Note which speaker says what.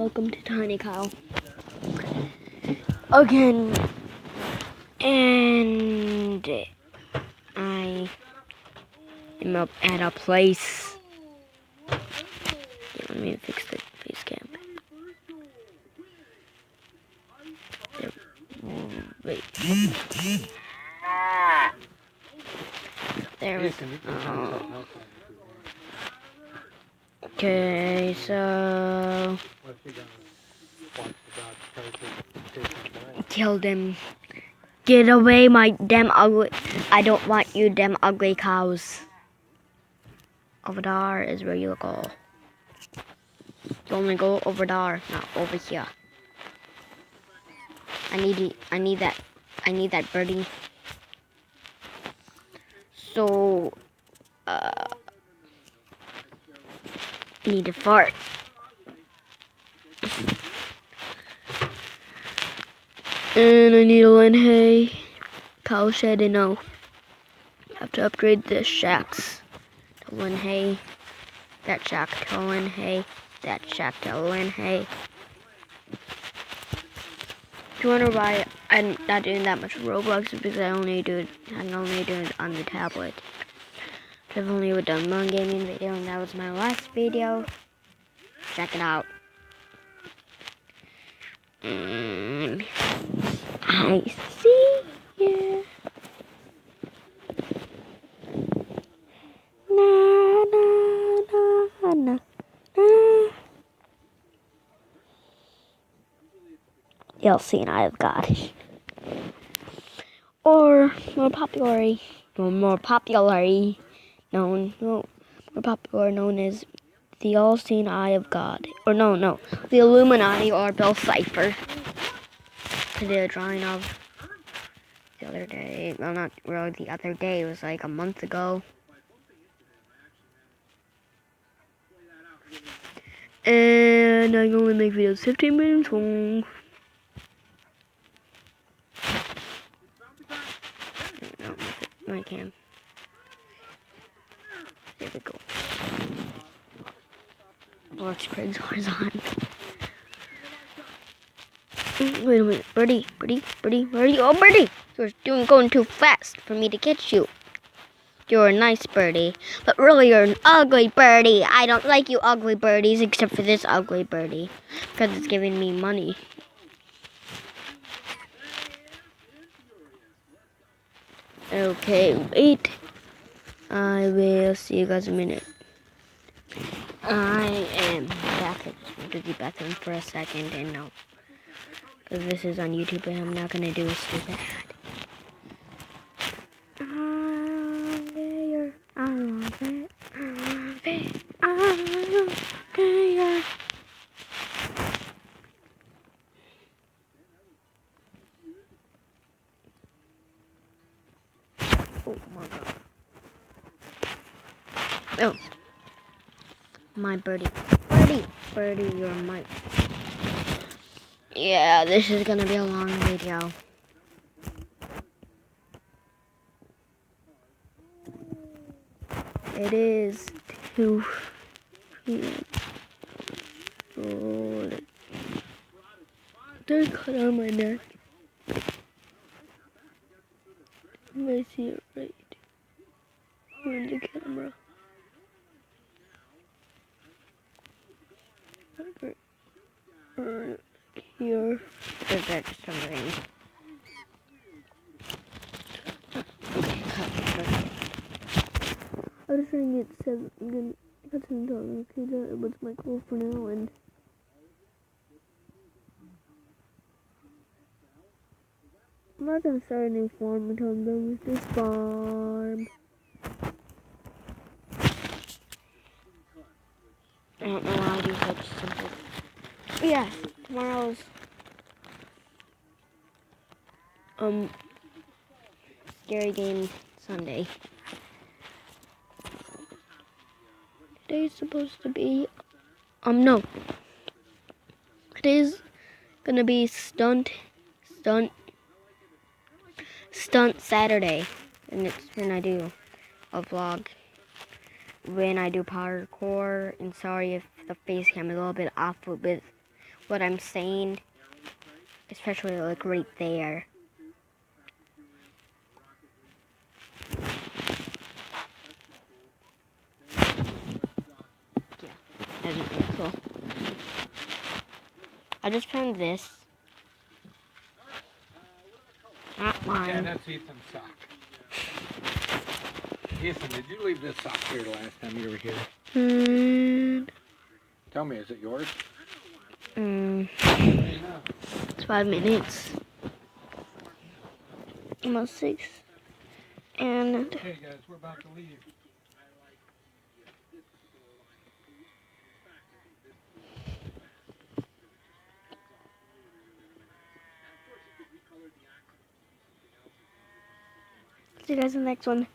Speaker 1: welcome to Tiny Cow again, and I am up at a place. Let me fix the face cam. Wait. There we go. Okay, so tell them, get away, my damn ugly. I don't want you, damn ugly cows. Over there is where you go. You only go over there, not over here. I need that birdie. So, I need to fart. And I need a land hay, cow shed, and no. I have to upgrade the shacks to land hay. That shack to land hay. That shack to land hay. If you wonder why I'm not doing that much Roblox, it's because I only do it on the tablet. I've only done one gaming video, and that was my last video. Check it out. I see you. Na na na na na. You'll see an eye of God. Or more popularly known as the all-seeing eye of God. Or no, the Illuminati or Bill Cipher. I did a drawing of the other day. Well, not really the other day. It was like a month ago. And I can only make videos 15 minutes long. No, my cam. There we go. Watch Craig's horizon. Wait a minute, Birdie, where are you? Oh, Birdie! You're going too fast for me to catch you. You're a nice birdie, but really you're an ugly birdie. I don't like you ugly birdies, except for this ugly birdie, because it's giving me money. Okay, wait. I will see you guys in a minute. I am back at the bathroom for a second, and no, because this is on YouTube, and I'm not gonna do a stupid ad. Oh my God. Oh, my birdie, you're my. Yeah, this is gonna be a long video. It is too. There's cut on my neck. I see it right in the camera. Here. There's extra rain. Okay, cut. I was trying to get 7. I'm gonna cut $7. Okay, that was my goal for now, and I'm not gonna start a new farm until I'm done with this farm. I don't know how to do such simple. Yes, tomorrow's scary game Sunday. Today's supposed to be no. Today's gonna be stunt Saturday, and it's when I do a vlog, when I do parkour. And sorry if the face cam is a little bit off with what I'm saying. Especially like right there. Yeah, that's really cool. I just found this. Not mine.
Speaker 2: Yeah, that's Ethan's sock. Ethan, did you leave this sock here last time you were here? Tell me, is it yours?
Speaker 1: It's 5 minutes. Almost 6. And
Speaker 2: Okay, guys, we're about to leave.
Speaker 1: see you guys in the next one.